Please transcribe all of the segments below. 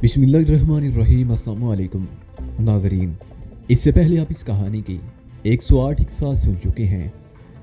बिस्मिल्लाहिर्रहमानिर्रहीम। अस्सलाम वालेकुम नाज़रीन, इससे पहले आप इस कहानी की 108 हिस्सा सुन चुके हैं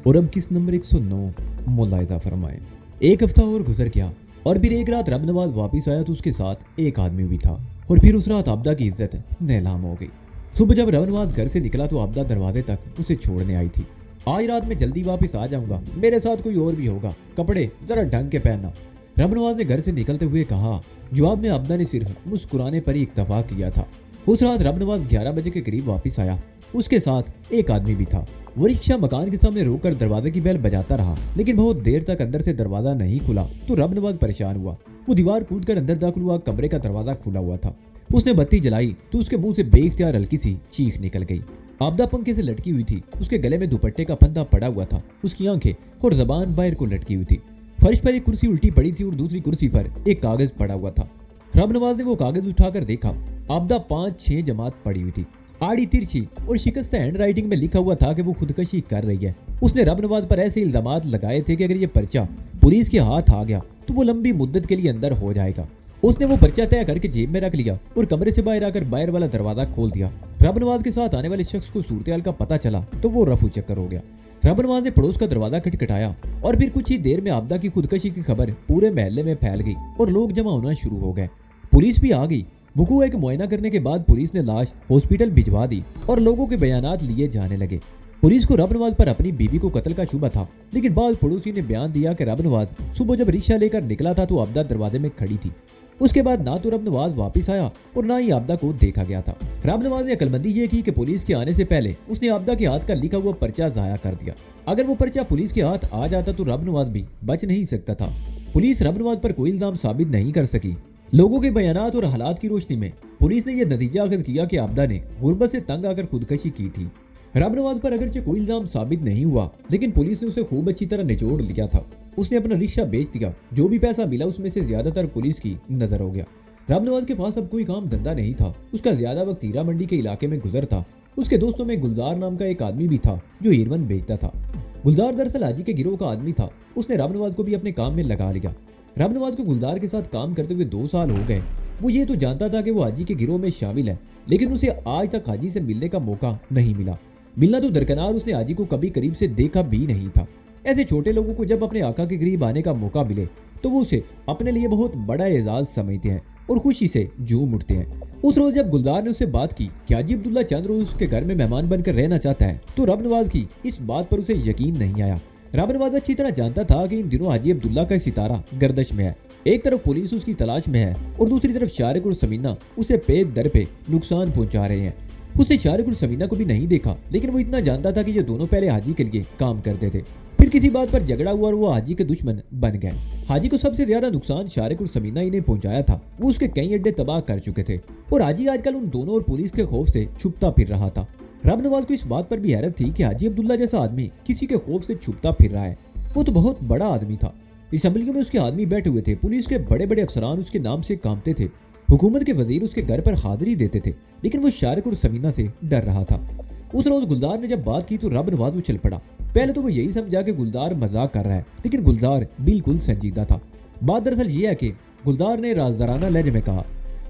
और अब किस नंबर 109 मुलाहिज़ा फरमाएं। एक हफ्ता और गुजर गया और फिर एक रात रब नवाज वापिस आया तो उसके साथ एक आदमी भी था और फिर उस रात आबदा की इज्जत नीलाम हो गई। सुबह जब रब नवाज घर से निकला तो आबदा दरवाजे तक उसे छोड़ने आई थी। आज रात में जल्दी वापस आ जाऊंगा, मेरे साथ कोई और भी होगा, कपड़े जरा ढंग के पहनना, रब नवाज ने घर से निकलते हुए कहा। जवाब में आबदा ने सिर्फ मुस्कुराने पर ही इक्तफा किया था। उस रात रब नवाज 11 बजे के करीब वापस आया। उसके साथ एक आदमी भी था। वो रिक्शा मकान के सामने रोककर दरवाजे की बेल बजाता रहा, लेकिन बहुत देर तक अंदर से दरवाजा नहीं खुला तो रब नवाज परेशान हुआ। वो दीवार कूद कर अंदर दाखिल हुआ। कमरे का दरवाजा खुला हुआ था। उसने बत्ती जलाई तो उसके मुंह से बेइख्तियार हल्की सी चीख निकल गई। आबदा पंखे से लटकी हुई थी। उसके गले में दुपट्टे का फंदा पड़ा हुआ था। उसकी आंखें और जबान बाहर को लटकी हुई थी। फर्श पर एक कुर्सी उल्टी पड़ी थी और दूसरी कुर्सी पर एक कागज पड़ा हुआ था। रब नवाज ने वो कागज उठाकर देखा। आबदा 5-6 जमात पड़ी हुई थी। आड़ी तिरछी और शिकस्त हैंड राइटिंग में लिखा हुआ था कि वो खुदकशी कर रही है। उसने रब नवाज पर ऐसे इल्जामात लगाए थे कि अगर ये पर्चा पुलिस के हाथ आ गया तो वो लंबी मुद्दत के लिए अंदर हो जाएगा। उसने वो पर्चा तय करके जेब में रख लिया और कमरे से बाहर आकर बाहर वाला दरवाजा खोल दिया। रब नवाज के साथ आने वाले शख्स को सूरत-ए-हाल का पता चला तो वो रफू चक्कर हो गया। रब नवाज ने पड़ोस का दरवाजा खटखटाया और फिर कुछ ही देर में आबदा की खुदकशी की खबर पूरे मोहल्ले में फैल गई और लोग जमा होना शुरू हो गए। पुलिस भी आ गई। वकूआ एक मुआयना करने के बाद पुलिस ने लाश हॉस्पिटल भिजवा दी और लोगों के बयानात लिए जाने लगे। पुलिस को रब नवाज पर अपनी बीवी को कत्ल का शुबा था, लेकिन बाद पड़ोसी ने बयान दिया कि रब नवाज सुबह जब रिक्शा लेकर निकला था तो आबदा दरवाजे में खड़ी थी। उसके बाद ना तो रब नवाज वापिस आया और ना ही आबदा को देखा गया था। रब नवाज ने अक्लमंदी ये की कि पुलिस के आने से पहले उसने आबदा के हाथ का लिखा हुआ पर्चा जाया कर दिया। अगर वो पर्चा पुलिस के हाथ आ जाता तो रब नवाज भी बच नहीं सकता था। पुलिस रब नवाज पर कोई इल्जाम साबित नहीं कर सकी। लोगों के बयानात और हालात की रोशनी में पुलिस ने यह नतीजा अखज़ किया कि आबदा ने गुर्बत से तंग आकर खुदकशी की थी। रब नवाज पर अगरचे कोई इल्जाम साबित नहीं हुआ, लेकिन पुलिस ने उसे खूब अच्छी तरह निचोड़ लिया था। उसने अपना रिक्शा बेच दिया। जो भी पैसा मिला उसमें से ज्यादातर पुलिस की नजर हो गया। रब नवाज के पास अब कोई काम धंधा नहीं था। उसका ज्यादा वक्त हीरा मंडी के इलाके में गुजरता। उसके दोस्तों में गुलजार नाम का एक आदमी भी था जो हीरवन बेचता था। गुलजार दरअसल हाजी के गिरोह का आदमी था। उसने रब नवाज को भी अपने काम में लगा लिया। रब नवाज को गुलजार के साथ काम करते हुए 2 साल हो गए। वो ये तो जानता था कि वो हाजी के गिरोह में शामिल है, लेकिन उसे आज तक हाजी से मिलने का मौका नहीं मिला। मिलना तो दरकनार, उसने हाजी को कभी करीब से देखा भी नहीं था। ऐसे छोटे लोगों को जब अपने आका के करीब आने का मौका मिले तो वो उसे अपने लिए बहुत बड़ा एजाज समझते हैं और खुशी से झूम उठते हैं। उस रोज जब गुलजार ने उससे बात की कि हाजी अब्दुल्ला चंद रोज उसके घर में मेहमान बनकर रहना चाहता है तो रब नवाज की इस बात पर उसे यकीन नहीं आया। रब नवाज अच्छी तरह जानता था कि इन दिनों हाजी अब्दुल्ला का सितारा गर्दिश में है। एक तरफ पुलिस उसकी तलाश में है और दूसरी तरफ शारिक और समीना उसे पे दर पे नुकसान पहुंचा रहे हैं। उसने शारिक और समीना को भी नहीं देखा, लेकिन वो इतना जानता था कि ये दोनों पहले हाजी के लिए काम करते थे। फिर किसी बात पर झगड़ा हुआ और वो हाजी के दुश्मन बन गए। हाजी को सबसे ज्यादा नुकसान शारिक और समीना ही ने पहुंचाया था। वो उसके कई अड्डे तबाह कर चुके थे और हाजी आजकल उन दोनों और पुलिस के खौफ से छुपता फिर रहा था। रब नवाज को इस बात पर भी हैरत थी कि हाजी अब्दुल्ला जैसा आदमी किसी के खौफ से छुपता फिर रहा है। वो तो बहुत बड़ा आदमी था। असेंबलियों में उसके आदमी बैठे हुए थे। पुलिस के बड़े बड़े अफसरान उसके नाम से कांपते थे। हुकूमत के वजीर उसके घर पर हाजिरी देते थे, लेकिन वो शारिक और समीना से डर रहा था। उस रोज गुलजार ने जब बात की तो रब नवाज उछल पड़ा। पहले तो वो यही समझा कि गुलजार मजाक कर रहा है, लेकिन गुलजार बिल्कुल संजीदा था। बात दरअसल ये है कि गुलजार ने राजदाराना लहजे में कहा,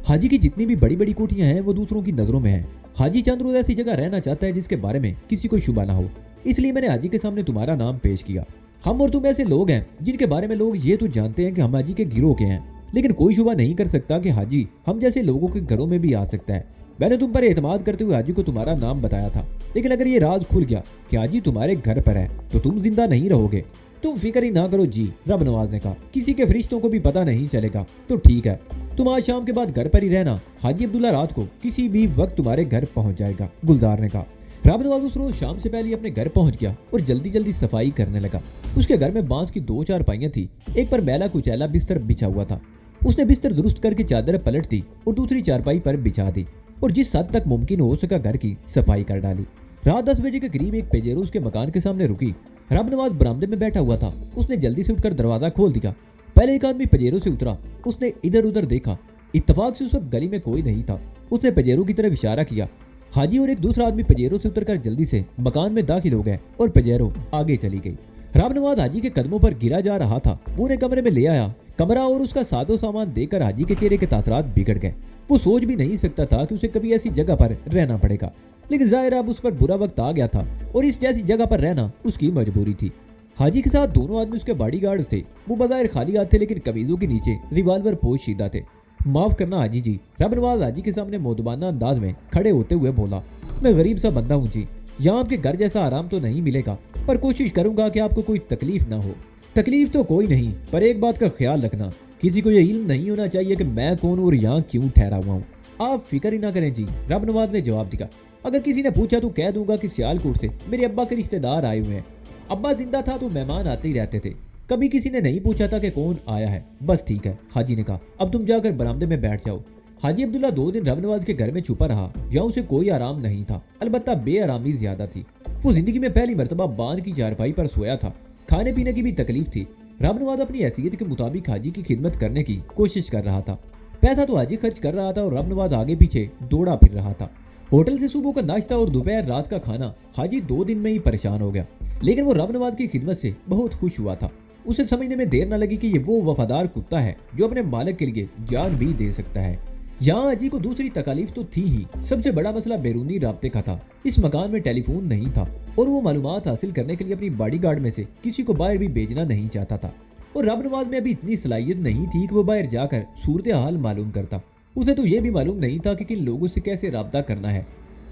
हाजी की जितनी भी बड़ी बड़ी कोठियां हैं वो दूसरों की नजरों में हैं। हाजी चंद रोज ऐसी जगह रहना चाहता है जिसके बारे में किसी को शुबा ना हो, इसलिए मैंने हाजी के सामने तुम्हारा नाम पेश किया। हम और तुम ऐसे लोग हैं जिनके बारे में लोग ये तो जानते हैं कि हम हाजी के गिरोह के हैं, लेकिन कोई शुबा नहीं कर सकता कि हाजी हम जैसे लोगों के घरों में भी आ सकता है। मैंने तुम पर एतमाद करते हुए हाजी को तुम्हारा नाम बताया था, लेकिन अगर ये राज खुल गया कि हाजी तुम्हारे घर पर है तो तुम जिंदा नहीं रहोगे। तुम फिक्र ही ना करो जी, रब नवाज ने कहा, किसी के फरिश्तों को भी पता नहीं चलेगा। तो ठीक है, तुम आज शाम के बाद घर पर ही रहना। हाजी अब्दुल्ला रात को किसी भी वक्त तुम्हारे घर पहुंच जाएगा, गुलजार ने कहा। रब नवाज उस रोज शाम से पहले अपने घर पहुंच गया और जल्दी जल्दी सफाई करने लगा। उसके घर में बांस की 2 चारपाइयां थी। एक पर मैला कुचैला बिस्तर बिछा हुआ था। उसने बिस्तर दुरुस्त करके चादर पलट दी और दूसरी चारपाई पर बिछा दी और जिस हद तक मुमकिन हो सका घर की सफाई कर डाली। रात 10 बजे के करीब एक पेजेरो उसके मकान के सामने रुकी। रब नवाज बरामदे में बैठा हुआ था। उसने जल्दी से उठकर दरवाजा खोल दिया। पहले एक आदमी पेजेरो से उतरा। उसने इधर उधर देखा। इत्तफाक से उस वक्त गली में कोई नहीं था। उसने पेजेरो की तरफ इशारा किया। हाजी और एक दूसरा आदमी पेजेरो से उतरकर जल्दी से मकान में दाखिल हो गए और पेजेरो आगे चली गई। रब नवाज हाजी के कदमों पर गिरा जा रहा था। वो उन्हें कमरे में ले आया। कमरा और उसका सादो सामान देखकर हाजी के चेहरे के तासरात बिगड़ गए। वो सोच भी नहीं सकता था कि उसे कभी ऐसी जगह पर रहना पड़ेगा, लेकिन जाहिर अब उस पर बुरा वक्त आ गया था और इस जैसी जगह पर रहना उसकी मजबूरी थी। हाजी के साथ दोनों आदमी उसके बॉडीगार्ड थे। वो बज़ाहिर खाली हाथ थे, लेकिन कमीजों के नीचे रिवाल्वर पोशीदा थे। माफ करना हाजी जी, रब नवाज हाजी के सामने मोदबाना अंदाज में खड़े होते हुए बोला, मैं गरीब सा बंदा हूँ जी, यहाँ आपके घर जैसा आराम तो नहीं मिलेगा, पर कोशिश करूंगा कि आपको कोई तकलीफ ना हो। तकलीफ तो कोई नहीं, पर एक बात का ख्याल रखना, किसी को ये इल्म नहीं होना चाहिए कि मैं कौन और यहाँ क्यों ठहरा हुआ हूँ। आप फिक्र ही ना करें जी, रब नवाज ने जवाब दिया। अगर किसी ने पूछा तो कह दूंगा कि सियालकोट से मेरे अब्बा के रिश्तेदार आए हुए हैं। अब्बा जिंदा था तो मेहमान आते ही रहते थे, कभी किसी ने नहीं पूछा था कि कौन आया है। बस ठीक है, हाजी ने कहा, अब तुम जाकर बरामदे में बैठ जाओ। हाजी अब्दुल्ला 2 दिन रब नवाज के घर में छुपा रहा, जहाँ उसे कोई आराम नहीं था, अलबत्ता बेआरामी ज्यादा थी। वो जिंदगी में पहली मरतबा बांध की चारपाई पर सोया था। खाने पीने की भी तकलीफ थी। रब नवाज अपनी हैसियत के मुताबिक हाजी की खिदमत करने की कोशिश कर रहा था। पैसा तो हाजी खर्च कर रहा था और रब नवाज आगे पीछे दौड़ा फिर रहा था। होटल से सुबह का नाश्ता और दोपहर रात का खाना हाजी 2 दिन में ही परेशान हो गया, लेकिन वो रब नवाज की खिदमत से बहुत खुश हुआ था। उसे समझने में देर न लगी कि ये वो वफादार कुत्ता है जो अपने मालिक के लिए जान भी दे सकता है। यहाँ हाजी को दूसरी तकालीफ तो थी ही, सबसे बड़ा मसला बैरूनी राब्ते का था। इस मकान में टेलीफोन नहीं था और वो मालूमात हासिल करने के लिए अपनी बॉडीगार्ड में से किसी को बाहर भी भेजना नहीं चाहता था। और रब नवाज में अभी इतनी सलाहियत नहीं थी कि वो बाहर जाकर सूरत हाल मालूम करता। उसे तो ये भी मालूम नहीं था कि किन लोगों से कैसे राब्ता करना है।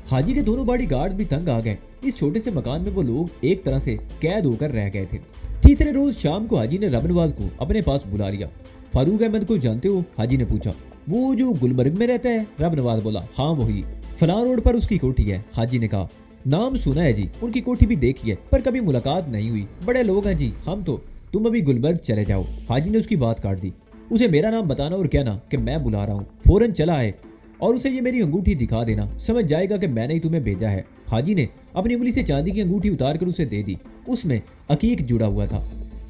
हाजी के दोनों बॉडीगार्ड भी तंग आ गए। इस छोटे से मकान में वो लोग एक तरह से कैद होकर रह गए थे। तीसरे रोज शाम को हाजी ने रब नवाज को अपने पास बुला लिया। फारूक अहमद को जानते हो? हाजी ने पूछा। वो जो गुलबर्ग में रहता है? रब नवाज बोला। हाँ वही, फलां रोड पर उसकी कोठी है। हाजी ने कहा। नाम सुना है जी, उनकी कोठी भी देखी है, पर कभी मुलाकात नहीं हुई। बड़े लोग हैं जी हम तो, तुम अभी गुलबर्ग चले जाओ। हाजी ने उसकी बात काट दी। उसे मेरा नाम बताना और कहना कि मैं बुला रहा हूँ, फौरन चला आए और उसे ये मेरी अंगूठी दिखा देना, समझ जाएगा कि मैंने ही तुम्हें भेजा है। हाजी ने अपनी उंगली से चांदी की अंगूठी उतार कर उसे दे दी। उसमें अकीक जुड़ा हुआ था।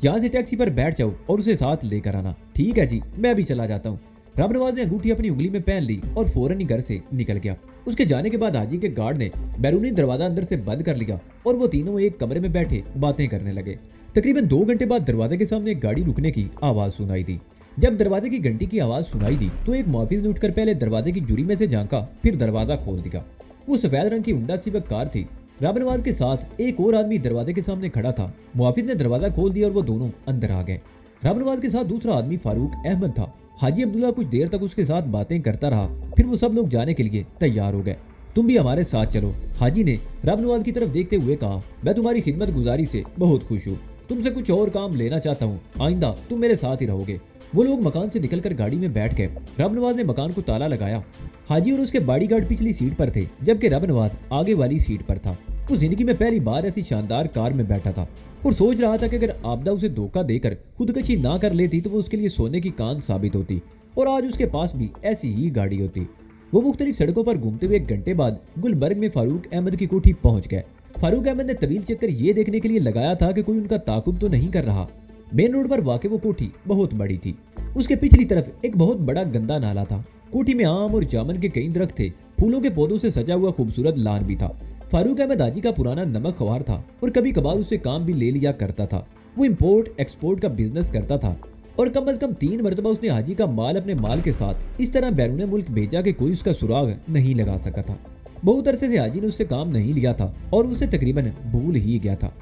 यहाँ से टैक्सी पर बैठ जाओ और उसे साथ लेकर आना। ठीक है जी, मैं अभी चला जाता हूँ। रब नवाज ने अंगूठी अपनी उंगली में पहन ली और फौरन ही घर से निकल गया। उसके जाने के बाद हाजी के गार्ड ने बैरूनी दरवाजा अंदर से बंद कर लिया और वो तीनों एक कमरे में बैठे बातें करने लगे। तकरीबन 2 घंटे बाद दरवाजे के सामने एक गाड़ी रुकने की आवाज सुनाई दी। जब दरवाजे की घंटी की आवाज सुनाई दी तो एक मुहाफिज ने उठकर पहले दरवाजे की जुरी में से झांका, फिर दरवाजा खोल दिया। वो सफेद रंग की हुंडा सिविक कार थी। रब नवाज के साथ एक और आदमी दरवाजे के सामने खड़ा था। मुहाफिज ने दरवाजा खोल दिया और वो दोनों अंदर आ गए। रब नवाज के साथ दूसरा आदमी फारूक अहमद था। हाजी अब्दुल्ला कुछ देर तक उसके साथ बातें करता रहा, फिर वो सब लोग जाने के लिए तैयार हो गए। तुम भी हमारे साथ चलो, हाजी ने रब नवाज की तरफ देखते हुए कहा। मैं तुम्हारी खिदमत गुजारी से बहुत खुश हूँ, तुमसे कुछ और काम लेना चाहता हूँ, आइंदा तुम मेरे साथ ही रहोगे। वो लोग मकान से निकलकर गाड़ी में बैठ गए। रब नवाज ने मकान को ताला लगाया। हाजी और उसके बॉडीगार्ड पिछली सीट पर थे, जबकि रब नवाज आगे वाली सीट पर था। वो जिंदगी में पहली बार ऐसी शानदार कार में बैठा था और सोच रहा था कि अगर आपदा उसे धोखा देकर खुदकशी ना कर लेती तो वो उसके लिए सोने की कान साबित होती और आज उसके पास भी ऐसी ही गाड़ी होती। वो मुख्तलिफ सड़कों पर घूमते हुए 1 घंटे बाद गुलबर्ग में फारूक अहमद की कोठी पहुंच गए। फारूक अहमद ने तवील चक्कर ये देखने के लिए लगाया था कि कोई उनका ताकुब तो नहीं कर रहा। मेन रोड पर वाक़ई वो कोठी बहुत बड़ी थी। उसके पिछली तरफ एक बहुत बड़ा गंदा नाला था। कोठी में आम और जामुन के कई दरख्त थे। फूलों के पौधों से सजा हुआ खूबसूरत लान भी था। फारूक अहमद हाजी का पुराना नमक ख्वार था और कभी कभार उससे काम भी ले लिया करता था। वो इम्पोर्ट एक्सपोर्ट का बिजनेस करता था और कम अज कम 3 मरतबा उसने हाजी का माल अपने माल के साथ इस तरह बैरून मुल्क भेजा कि कोई उसका सुराग नहीं लगा सका था। बहुत अरसे से हाजी ने उससे काम नहीं लिया था और उसे तकरीबन भूल ही गया था।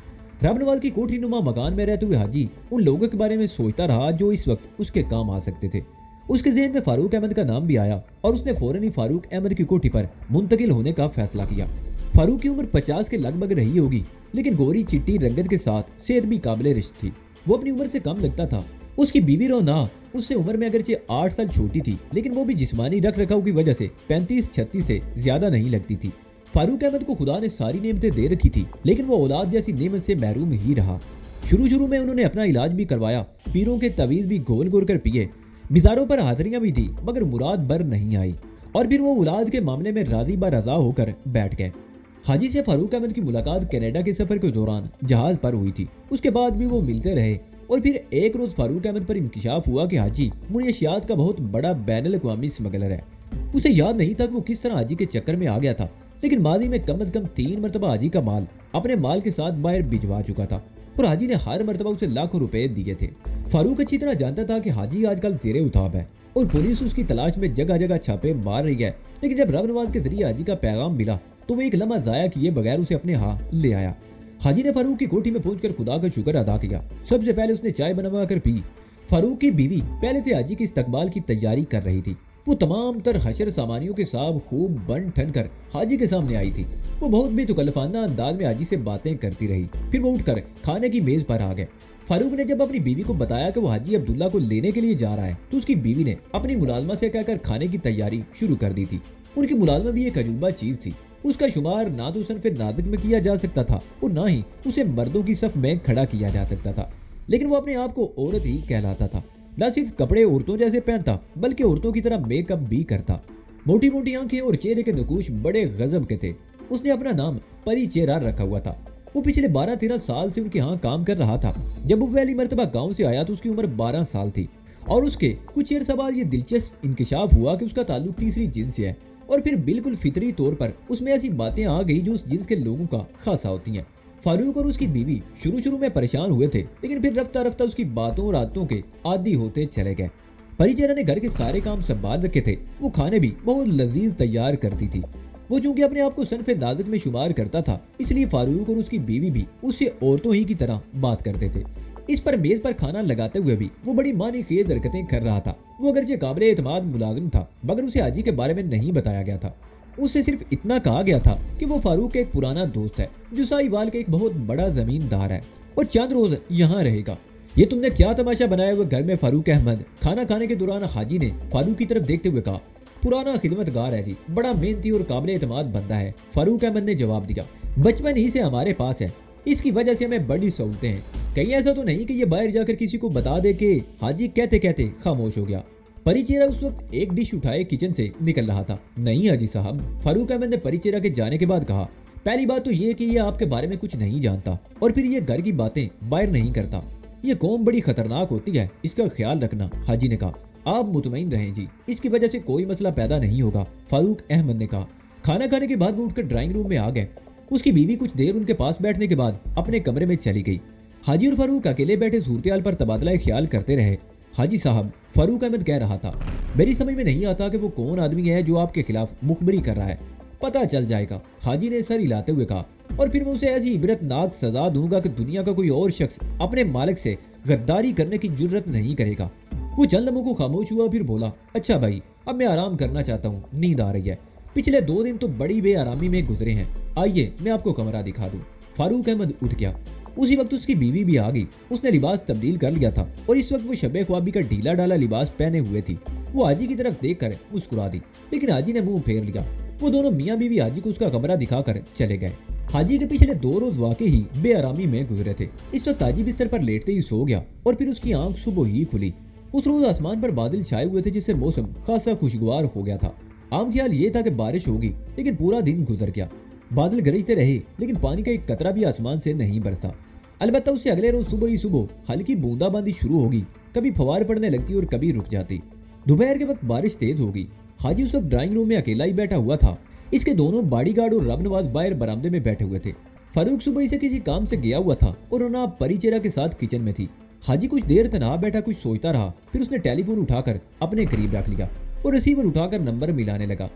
रब नवाज की कोठरी नुमा मकान में रहते हुए हाजी उन लोगों के बारे में सोचता रहा जो इस वक्त उसके काम आ सकते थे। उसके ज़हन में फारूक अहमद का नाम भी आया और उसने फौरन ही फारूक अहमद की कोठी पर मुंतकिल होने का फैसला किया। फारूक की उम्र 50 के लगभग रही होगी, लेकिन गोरी चिट्टी रंगत के साथ सेहत भी काबिल रिश्त थी। वो अपनी उम्र से कम लगता था। उसकी बीवी रोना उससे उम्र में अगरचे 8 साल छोटी थी, लेकिन वो भी जिस्मानी रख रखाव की वजह से 35-36 से ज्यादा नहीं लगती थी। फारूक अहमद को खुदा ने सारी नेमतें दे रखी थी, लेकिन वो औलाद जैसी नेमत से महरूम ही रहा। शुरू में उन्होंने अपना इलाज भी करवाया, पीरों के तवीज़ भी घोल घोल कर पिए, मिजारों पर हाजिरियां भी दी, मगर मुराद बर नहीं आई और फिर वो औलाद के मामले में राजी ब रजा होकर बैठ गए। हाजी से फारूक अहमद की मुलाकात कनाडा के सफर के दौरान जहाज पर हुई थी। उसके बाद भी वो मिलते रहे और फिर एक रोज फारूक अहमद पर इंकिशाफ हुआ कि हाजी मुनशियात का बहुत बड़ा बैनुल अक़वामी स्मगलर है। उसे याद नहीं था कि वो किस तरह हाजी के चक्कर में आ गया था, लेकिन माजी में कम अज कम 3 मरतबा हाजी का माल अपने माल के साथ बाहर भिजवा चुका था और हाजी ने हर मरतबा उसे लाखों रुपए दिए थे। फारूक अच्छी तरह जानता था कि हाजी आजकल जेरे उताब है और पुलिस उसकी तलाश में जगह जगह छापे मार रही है, लेकिन जब रब नवाज के जरिए हाजी का पैगाम मिला तो वो एक लम्हा जाया किए बगैर उसे अपने यहाँ ले आया। हाजी ने फारूक की कोठी में पहुंचकर खुदा का शुक्र अदा किया। सबसे पहले उसने चाय बनवा कर पी। फारूक की बीवी पहले से हाजी के इस्तकबाल की तैयारी कर रही थी। वो तमाम तर हशर सामानियों के साथ खूब बन ठन कर हाजी के सामने आई थी। वो बहुत बेतुकल्लफाना अंदाज में हाजी से बातें करती रही। फिर वो उठकर खाने की मेज पर आ गए। फारूक ने जब अपनी बीवी को बताया कि वो हाजी अब्दुल्ला को लेने के लिए जा रहा है तो उसकी बीवी ने अपनी मुलाजमा से कहकर खाने की तैयारी शुरू कर दी थी। उनकी मुलाजमा भी एक अजूबा चीज थी। उसका शुमार ना तो सनफे नाज़िक में किया जा सकता था और ना ही उसे मर्दों की सफ में खड़ा किया जा सकता था, लेकिन वो अपने आप को औरत ही कहलाता था। न सिर्फ कपड़े औरतों जैसे पहनता बल्कि औरतों की तरह मेकअप भी करता। मोटी मोटी आंखें और चेहरे के नकूश बड़े गजब के थे। उसने अपना नाम परी चेहरा रखा हुआ था। वो पिछले 12-13 साल से उनके यहाँ काम कर रहा था। जब वो पहली मर्तबा गाँव से आया तो उसकी उम्र 12 साल थी और उसके कुछ अर्सा बाद ये दिलचस्प इंकशाफ हुआ कि उसका ताल्लुक तीसरी जिन्स से है और फिर बिल्कुल फितरी तौर पर उसमें ऐसी बातें आ गई जो उस जिन्स के लोगों का खासा होती हैं। फारूक और उसकी बीवी शुरू में परेशान हुए थे, लेकिन फिर रफ्ता रफ्ता उसकी बातों और आदतों के आदी होते चले गए। परिचेरा ने घर के सारे काम संभाल रखे थे। वो खाने भी बहुत लजीज तैयार करती थी। वो चूंकि अपने आप को सनफे नाज़िक में शुमार करता था, इसलिए फारूक और उसकी बीवी भी उससे औरतों ही की तरह बात करते थे। इस पर मेज पर खाना लगाते हुए भी वो बड़ी मानी खेज हरकतें कर रहा था। वो अगरचे काबिल एतमाद मुलाजिम था, मगर उसे हाजी के बारे में नहीं बताया गया था। उससे सिर्फ इतना कहा गया था कि वो फारूक का एक पुराना दोस्त है जो साहिवाल का एक बहुत बड़ा जमींदार है और चंद रोज यहाँ रहेगा। ये तुमने क्या तमाशा बनाया हुआ घर में? फारूक अहमद खाना खाने के दौरान हाजी ने फारूक की तरफ देखते हुए कहा। पुराना खिदमतगार है जी, बड़ा मेहनती और काबिल एतमाद बंदा है, फारूक अहमद ने जवाब दिया। बचपन ही से हमारे पास है, इसकी वजह से हमें बड़ी सहूलतें हैं। कहीं ऐसा तो नहीं कि ये बाहर जाकर किसी को बता दे कि हाजी कहते कहते खामोश हो गया। परिचेरा उस वक्त एक डिश उठाए किचन से निकल रहा था। नहीं हाजी साहब, फारूक अहमद ने परिचेरा के जाने के बाद कहा। पहली बात तो ये कि ये आपके बारे में कुछ नहीं जानता और फिर ये घर की बातें बाहर नहीं करता। ये कौम बड़ी खतरनाक होती है, इसका ख्याल रखना, हाजी ने कहा। आप मुतमईन रहें जी, इसकी वजह से कोई मसला पैदा नहीं होगा, फारूक अहमद ने कहा। खाना खाने के बाद वो उठकर ड्राइंग रूम में आ गए। उसकी बीवी कुछ देर उनके पास बैठने के बाद अपने कमरे में चली गई। हाजी और फारूक अकेले बैठे सूरत पर तबादला ख्याल करते रहे। हाजी साहब, फारूक अहमद कह रहा था, मेरी समझ में नहीं आता कि वो कौन आदमी है जो आपके खिलाफ मुखबरी कर रहा है। पता चल जाएगा, हाजी ने सर हिलाते हुए कहा, और फिर मैं उसे ऐसी इबरतनाक सजा दूंगा कि दुनिया का कोई और शख्स अपने मालिक से गद्दारी करने की जुर्रत नहीं करेगा। वो चंद लम्हों को खामोश हुआ, फिर बोला, अच्छा भाई, अब मैं आराम करना चाहता हूँ, नींद आ रही है। पिछले 2 दिन तो बड़ी बेआरामी में गुजरे हैं। आइए मैं आपको कमरा दिखा दूं। फारूक अहमद उठ गया। उसी वक्त उसकी बीवी भी आ गई। उसने लिबास तब्दील कर लिया था और इस वक्त वो शबे ख्वाबी का ढीला डाला लिबास पहने हुए थी। वो हाजी की तरफ देखकर मुस्कुरा दी, लेकिन हाजी ने मुंह फेर लिया। वो दोनों मियाँ बीवी हाजी को उसका कमरा दिखाकर चले गए। हाजी के पिछले 2 रोज वाकई ही बेआरामी में गुजरे थे। इस वक्त हाजी बिस्तर पर लेटते ही सो गया और फिर उसकी आंख सुबह ही खुली। उस रोज आसमान पर बादल छाए हुए थे, जिससे मौसम खासा खुशगवार हो गया था। आम ख्याल ये था कि बारिश होगी, लेकिन पूरा दिन गुजर गया। बादल गरजते रहे, लेकिन पानी का एक कतरा भी आसमान से नहीं बरसा। अलबत्ता उससे अगले रोज सुबह ही सुबह हल्की बूंदाबांदी शुरू होगी। कभी फवार पड़ने लगती और कभी रुक जाती। दोपहर के वक्त बारिश तेज होगी। हाजी उस वक्त ड्राइंग रूम में अकेला ही बैठा हुआ था। इसके दोनों बॉडीगार्ड और रब नवाज बाहर बरामदे में बैठे हुए थे। फारूक सुबह से किसी काम से गया हुआ था और रोना परिचेरा के साथ किचन में थी। हाजी कुछ देर तनहा बैठा कुछ सोचता रहा, फिर उसने टेलीफोन उठाकर अपने करीब रख लिया और रिसीवर उठाकर नंबर मिलाने लगा।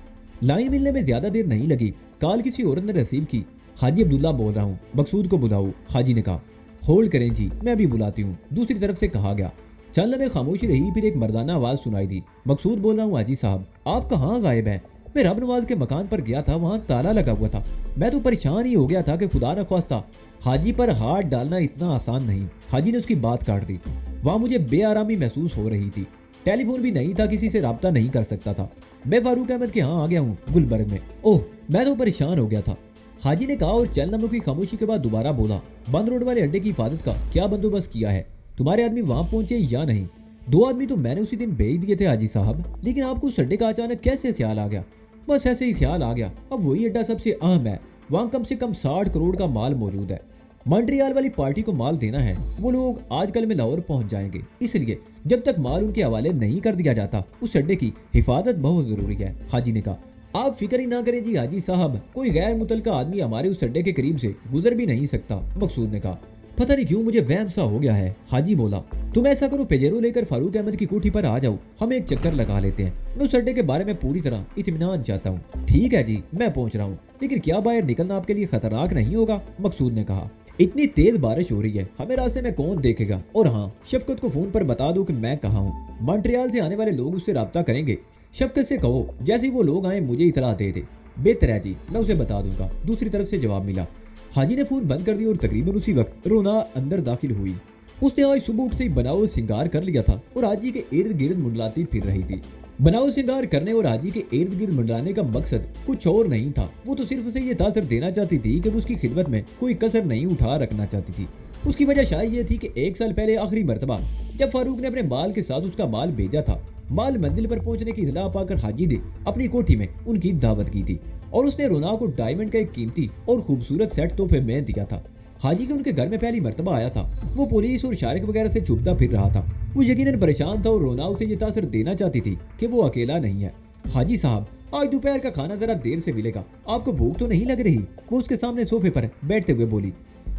लाइन मिलने में ज्यादा देर नहीं लगी। कॉल किसी औरत ने रिसीव की। हाजी अब्दुल्ला बोल रहा हूँ, मकसूद को बुलाओ, हाजी ने कहा। होल्ड करें जी, मैं अभी बुलाती हूँ, दूसरी तरफ से कहा गया। चंद लम्हे खामोशी रही, फिर एक मर्दाना आवाज सुनाई दी। मकसूद बोल रहा हूँ हाजी साहब, आप कहाँ गायब हैं? मैं रब नवाज के मकान पर गया था, वहाँ ताला लगा हुआ था। मैं तो परेशान ही हो गया था कि खुदा न ख्वास्ता हाजी पर हाथ डालना इतना आसान नहीं। हाजी ने उसकी बात काट दी। वहाँ मुझे बेआरामी महसूस हो रही थी। टेलीफोन भी नहीं था, किसी से राब्ता नहीं कर सकता था। मैं फारूक अहमद के यहाँ आ गया हूँ, गुलबर्ग में। ओह, मैं तो परेशान हो गया था, हाजी ने कहा और चंद लम्हों की खामोशी के बाद दोबारा बोला। बंद रोड वाले अड्डे की हिफाजत का क्या बंदोबस्त किया है? तुम्हारे आदमी वहाँ पहुंचे या नहीं? 2 आदमी तो मैंने उसी दिन भेज दिए थे हाजी साहब, लेकिन आपको उस अड्डे का अचानक कैसे ख्याल आ गया? बस ऐसे ही ख्याल आ गया। अब वही अड्डा सबसे अहम है, वहाँ कम से कम 60 करोड़ का माल मौजूद है। मॉन्ट्रियल वाली पार्टी को माल देना है। वो लोग आजकल में लाहौर पहुंच जाएंगे, इसलिए जब तक माल उनके हवाले नहीं कर दिया जाता उस अड्डे की हिफाजत बहुत जरूरी है, हाजी ने कहा। आप फिक्र ही ना करें जी हाजी साहब, कोई गैर मुतलका आदमी हमारे उस अड्डे के करीब से गुजर भी नहीं सकता, मकसूद ने कहा। पता नहीं क्यों मुझे वहम सा हो गया है, हाजी बोला। तुम ऐसा करो, पेजेरो लेकर फारूक अहमद की कोठी पर आ जाओ, हम एक चक्कर लगा लेते हैं। मैं उस अड्डे के बारे में पूरी तरह इत्मीनान चाहता हूँ। ठीक है जी, मैं पहुंच रहा हूँ, लेकिन क्या बाहर निकलना आपके लिए खतरनाक नहीं होगा? मकसूद ने कहा। इतनी तेज बारिश हो रही है, हमें रास्ते में कौन देखेगा? और हाँ, शफकत को फोन पर बता दो कि मैं कहाँ हूँ। मॉन्ट्रियल से आने वाले लोग उससे राब्ता करेंगे। शफकत से कहो जैसे ही वो लोग आए मुझे इतला दे दे। बेहतर है जी, मैं उसे बता दूंगा। दूसरी तरफ से जवाब मिला। हाजी ने फोन बंद कर दिया और तकरीबन उसी वक्त रोना अंदर दाखिल हुई। उसने आज सुबह उठते ही बनाओ श्रृंगार कर लिया था और हाजी के इर्द गिर्द मंडलाती फिर रही थी। बनाओ श्रृंगार करने और हाजी के इर्द गिर्द मंडलाने का मकसद कुछ और नहीं था। वो तो सिर्फ उसे ये तासर देना चाहती थी कि वो उसकी खिदमत में कोई कसर नहीं उठा रखना चाहती थी। उसकी वजह शायद ये थी कि 1 साल पहले आखिरी मर्तबा जब फारूक ने अपने माल के साथ उसका माल भेजा था, माल मंजिल पर पहुंचने की इतला पाकर हाजी ने अपनी कोठी में उनकी दावत की थी और उसने रोना को डायमंड का एक कीमती और खूबसूरत सेट तोहफे में दिया था। हाजी के उनके घर में पहली मर्तबा आया था। वो पुलिस और शारिक वगैरह से छुपता फिर रहा था। वो यकीनन परेशान था और रोना उसे ये तासर देना चाहती थी कि वो अकेला नहीं है। हाजी साहब, आज दोपहर का खाना जरा देर से मिलेगा, आपको भूख तो नहीं लग रही? वो उसके सामने सोफे पर बैठते हुए बोली।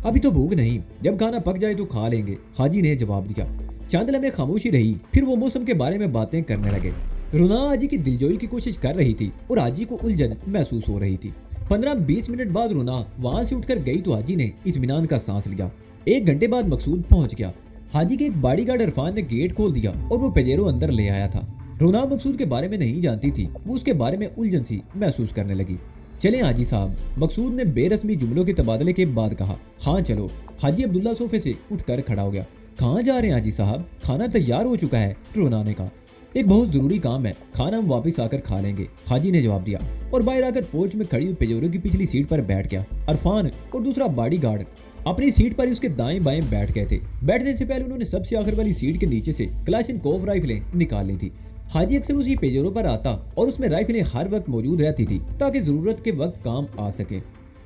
अभी तो भूख नहीं, जब खाना पक जाए तो खा लेंगे, हाजी ने जवाब दिया। चंद लम्हे खामोशी रही, फिर वो मौसम के बारे में बातें करने लगे। रोना हाजी की दिलजोई की कोशिश कर रही थी और हाजी को उलझन महसूस हो रही थी। 15-20 मिनट बाद रोना वहां से उठकर गई तो हाजी ने इत्मीनान का सांस लिया। 1 घंटे बाद मकसूद पहुंच गया। हाजी के एक बॉडीगार्ड इरफान ने गेट खोल दिया और वो पेजेरो अंदर ले आया था। रोना मकसूद के बारे में नहीं जानती थी, वो उसके बारे में उलझन सी महसूस करने लगी। चलें हाजी साहब, मकसूद ने बेरस्मी जुमलों के तबादले के बाद कहा। हाँ चलो। हाजी अब्दुल्ला सोफे से उठकर खड़ा हो गया। कहाँ जा रहे हैं हाजी साहब? खाना तैयार हो चुका है, रोना ने कहा। एक बहुत जरूरी काम है, खाना हम वापस आकर खा लेंगे, हाजी ने जवाब दिया और बाहर आकर पोर्च में खड़ी हुई पेजोरो की पिछली सीट पर बैठ गया। इरफान और दूसरा बॉडीगार्ड अपनी सीट पर उसके दाएं बाएं बैठ गए थे। बैठने से पहले उन्होंने सबसे आखिर वाली सीट के नीचे से क्लाशिनकोव राइफलें निकाल ली थी। हाजी अक्सर उसी पेजोरो पर आता और उसमें राइफलें हर वक्त मौजूद रहती थी ताकि जरूरत के वक्त काम आ सके।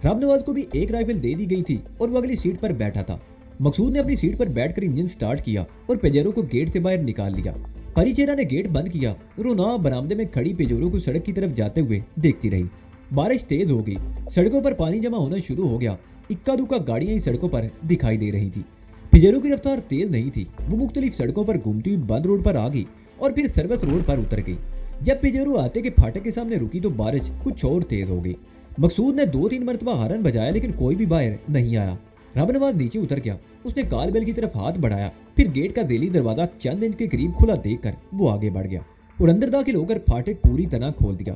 रामनवाज को भी एक राइफल दे दी गई थी और वो अगली सीट पर बैठा था। मकसूद ने अपनी सीट पर बैठकर इंजन स्टार्ट किया और पेजेरो को गेट से बाहर निकाल लिया। परिचेरा ने गेट बंद किया। रोना बरामदे में खड़ी पेजोरो को सड़क की तरफ जाते हुए देखती रही। बारिश तेज हो गई, सड़कों पर पानी जमा होना शुरू हो गया। इक्का दुक्का गाड़ियां ही सड़कों पर दिखाई दे रही थी। पेजेरो की रफ्तार तेज नहीं थी। वो मुख्तलिफ सड़कों पर घूमती हुई बंद रोड पर आ गई और फिर सर्विस रोड पर उतर गई। जब पेजेरो आते के फाटक के सामने रुकी तो बारिश कुछ और तेज हो गई। मकसूद ने 2-3 मरतबा हारन बजाया लेकिन कोई भी बाहर नहीं आया। रामनवाज नीचे उतर गया। उसने काल बेल की तरफ हाथ बढ़ाया, फिर गेट का देली दरवाजा चंद इंच के करीब खुला देखकर वो आगे बढ़ गया और अंदर दाखिल होकर फाटक पूरी तरह खोल दिया।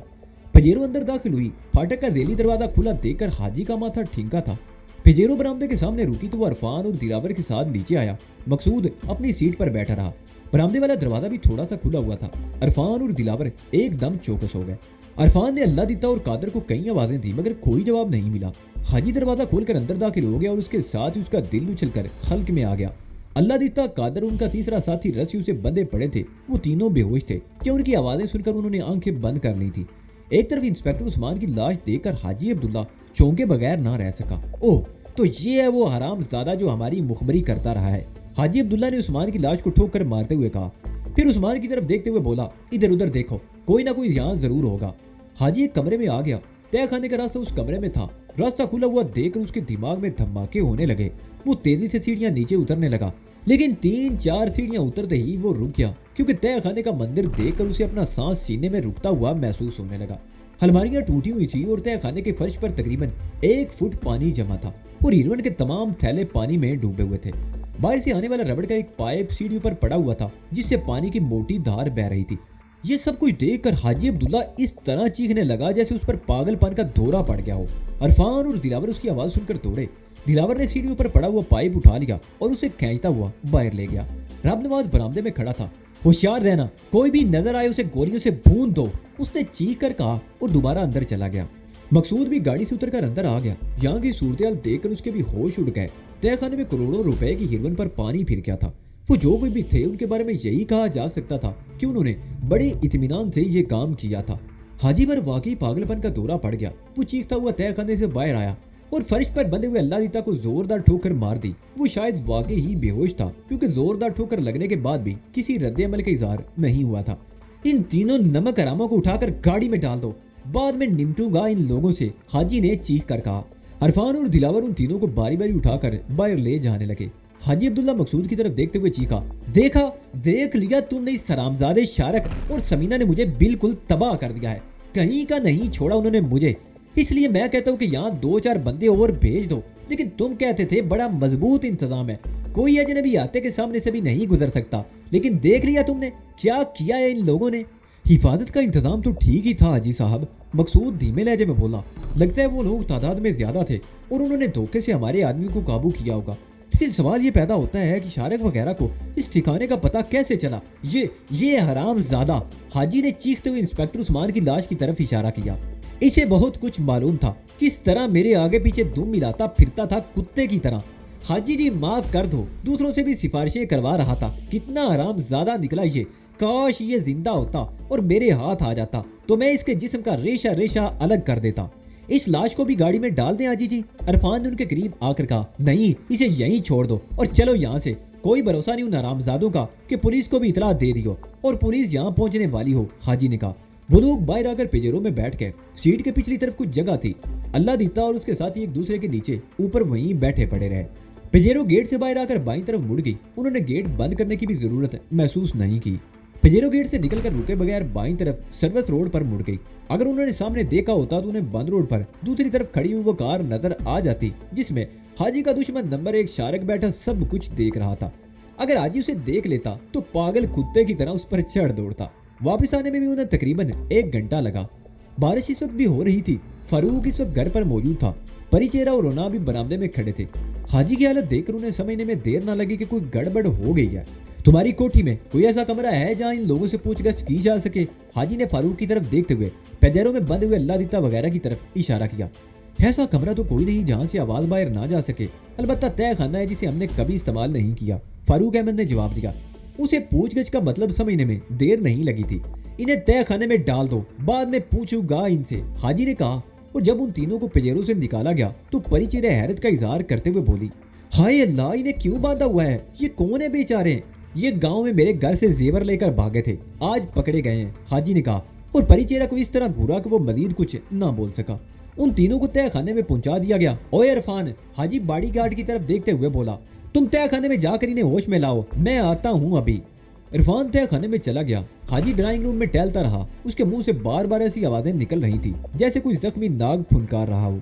पेजेरो अंदर दाखिल हुई। फाटक का देली दरवाजा खुला देखकर हाजी का माथा ठीका था। पेजेरो बरामदे के सामने रुकी तो वो इरफान और दिलावर के साथ नीचे आया। मकसूद अपनी सीट पर बैठा रहा। बरामदे वाला दरवाजा भी थोड़ा सा खुला हुआ था। इरफान और दिलावर एकदम चौकस हो गए। इरफान ने अल्लाह दिता और कादर को कई आवाजें दी मगर कोई जवाब नहीं मिला। हाजी दरवाजा खोलकर अंदर दाखिल हो गया और उसके साथ ही उसका दिल उछलकर खल्क में आ गया। अल्लाह दिता, कादर, उनका तीसरा साथी रस्सियों से बंधे पड़े थे। वो तीनों बेहोश थे कि उनकी आवाजें सुनकर उन्होंने आंखें बंद कर ली थी। एक तरफ इंस्पेक्टर उस्मान की लाश देखकर हाजी अब्दुल्ला चौंके बगैर ना रह सका। ओह, तो ये है वो हरामजादा जो हमारी मुखबरी करता रहा है, हाजी अब्दुल्ला ने उस्मान की लाश को ठोकर मारते हुए कहा। फिर उस्मान की तरफ देखते हुए बोला, इधर उधर देखो, कोई ना कोई यहाँ जरूर होगा। हाजी एक कमरे में आ गया। तय खाने का रास्ता उस कमरे में था। रास्ता खुला हुआ देखकर उसके दिमाग में धमाके होने लगे। वो तेजी से सीढ़ियां नीचे उतरने लगा, लेकिन 3-4 सीढ़ियां उतरते ही वो रुक गया क्योंकि तय खाने का मंदिर देखकर उसे अपना सांस सीने में रुकता हुआ महसूस होने लगा। अलमारियां टूटी हुई थी और तय खाने के फर्श पर तकरीबन 1 फुट पानी जमा था और हीरोइन के तमाम थैले पानी में डूबे हुए थे। बाहर से आने वाला रबड़ का एक पाइप सीढ़ियों पर पड़ा हुआ था जिससे पानी की मोटी धार बह रही थी। ये सब कुछ देखकर हाजी अब्दुल्ला इस तरह चीखने लगा जैसे उस पर पागलपन का दौरा पड़ गया हो। इरफान और दिलावर उसकी आवाज सुनकर दौड़े। दिलावर ने सीढ़ियों पर पड़ा हुआ पाइप उठा लिया और उसे खींचता हुआ बाहर ले गया। रामनवाज बरामदे में खड़ा था। होशियार रहना, कोई भी नजर आए उसे गोलियों से भून दो, उसने चीख कर कहा और दोबारा अंदर चला गया। मकसूद भी गाड़ी से उतरकर अंदर आ गया। यहाँ की सूरत देखकर उसके भी होश उड़ गए। तय खाने में करोड़ों रुपए की हीरोइन पर पानी फिर गया था। वो जो कोई भी थे उनके बारे में यही कहा जा सकता था कि उन्होंने बड़े इत्मीनान से ये काम किया था। हाजी पर वाकई पागलपन का दौरा पड़ गया। वो चीखता हुआ तय खाने से बाहर आया और फर्श पर बंधे हुए अल्लाह दीता को जोरदार ठोकर मार दी। वो शायद वाकई ही बेहोश था क्योंकि जोरदार ठोकर लगने के बाद भी किसी रद्द अमल का इजहार नहीं हुआ था। इन तीनों नमक हरामों को उठाकर गाड़ी में डाल दो, बाद में निपटूंगा इन लोगों से, हाजी ने चीख कर कहा। इरफान और दिलावर उन तीनों को बारी बारी उठाकर बाहर ले जाने लगे। हाजी अब्दुल्ला मकसूद की तरफ देखते हुए चीखा, देखा, देख लिया तुमने, इस हरामजादे शारक और समीना ने मुझे बिल्कुल तबाह कर दिया है। कहीं का नहीं छोड़ा उन्होंने मुझे। इसलिए मैं कहता हूँ कि यहाँ 2-4 बंदे और भेज दो। लेकिन तुम कहते थे बड़ा मजबूत इंतजाम है, कोई अजनबी आते के सामने से भी नहीं गुजर सकता। लेकिन देख लिया तुमने क्या किया है इन लोगों ने। हिफाजत का इंतजाम तो ठीक ही था हाजी साहब, मकसूद धीमे लहजे में बोला। लगता है वो लोग तादाद में ज्यादा थे और उन्होंने धोखे से हमारे आदमी को काबू किया होगा। लेकिन सवाल ये पैदा होता है कि शारक वगैरह को इस ठिकाने का पता कैसे चला। ये हराम ज्यादा। हाजी ने चीखते हुए इंस्पेक्टर उस्मान की लाश की तरफ इशारा किया। इसे बहुत कुछ मालूम था, किस तरह मेरे आगे पीछे दुम मिलाता फिरता था कुत्ते की तरह। हाजी जी माफ कर दो, दूसरों से भी सिफारिशें करवा रहा था। कितना हराम ज्यादा निकला ये। काश ये जिंदा होता और मेरे हाथ आ जाता तो मैं इसके जिस्म का रेशा रेशा अलग कर देता। इस लाश को भी गाड़ी में डाल दें हाजी जी। इरफान ने उनके करीब आकर कहा, नहीं, इसे यहीं छोड़ दो और चलो यहाँ से। कोई भरोसा नहीं उन हरामजादों का कि पुलिस को भी इतला दे दियो और पुलिस यहाँ पहुंचने वाली हो। हाजी ने कहा। वो लोग बाहर आकर पिजेरो में बैठ गए। सीट के पिछली तरफ कुछ जगह थी। अल्लाह दीता और उसके साथ एक दूसरे के नीचे ऊपर वहीं बैठे पड़े रहे। पिजेरो गेट से बाहर आकर बाईं तरफ मुड़ गई। उन्होंने गेट बंद करने की भी जरूरत महसूस नहीं की। पिजेरो गेट से निकलकर रुके बगैर बाईं तरफ सर्विस रोड पर मुड़ गई। अगर उन्होंने सामने देखा होता तो उन्हें बंद रोड पर दूसरी तरफ खड़ी हुई वो कार नजर आ जाती जिसमें हाजी का दुश्मन नंबर 1 शारक बैठा सब कुछ देख रहा था। अगर हाजी उसे देख लेता तो पागल कुत्ते की तरह उस पर चढ़ दौड़ता। वापस आने में भी उन्हें तकरीबन 1 घंटा लगा। बारिश इस वक्त भी हो रही थी। फारूक इस वक्त घर पर मौजूद था। परिचेरा और रोना भी बरामदे में खड़े थे। हाजी की हालत देखकर उन्हें समझने में देर न लगी कि कोई गड़बड़ हो गई है। तुम्हारी कोठी में कोई ऐसा कमरा है जहां इन लोगों से पूछगछ की जा सके? हाजी ने फारूक की तरफ देखते हुए पैदेरों में बंद हुए अल्लाह दीता वगैरह की तरफ इशारा किया। ऐसा कमरा तो कोई नहीं जहां से आवाज बाहर ना जा सके, अलबत्ता तय खाना है जिसे हमने कभी इस्तेमाल नहीं किया। फारूक अहमद ने जवाब दिया। उसे पूछगछ का मतलब समझने में देर नहीं लगी थी। इन्हें तय खाने में डाल दो, बाद में पूछूंगा इनसे, हाजी ने कहा। और जब उन तीनों को पिजेरो से निकाला गया तो परिचेरा हैरत का इजहार करते हुए बोली, हाय अल्लाह, इन्हें क्यों बांधा हुआ है? ये कौन है बेचारे? ये गांव में मेरे घर से जेवर लेकर भागे थे, आज पकड़े गए हैं, हाजी ने कहा। और परिचेरा को इस तरह घूरा कि वो मजीद कुछ ना बोल सका। उन तीनों को तय खाने में पहुंचा दिया गया। ओए इरफान, हाजी बॉडीगार्ड की तरफ देखते हुए बोला, तुम तय खाने में जाकर इन्हें होश में लाओ, मैं आता हूँ अभी। इरफान तय खाने में चला गया। हाजी ड्राइंग रूम में टहलता रहा। उसके मुंह से बार बार ऐसी आवाजें निकल रही थी जैसे कोई जख्मी नाग फुनकार रहा हो।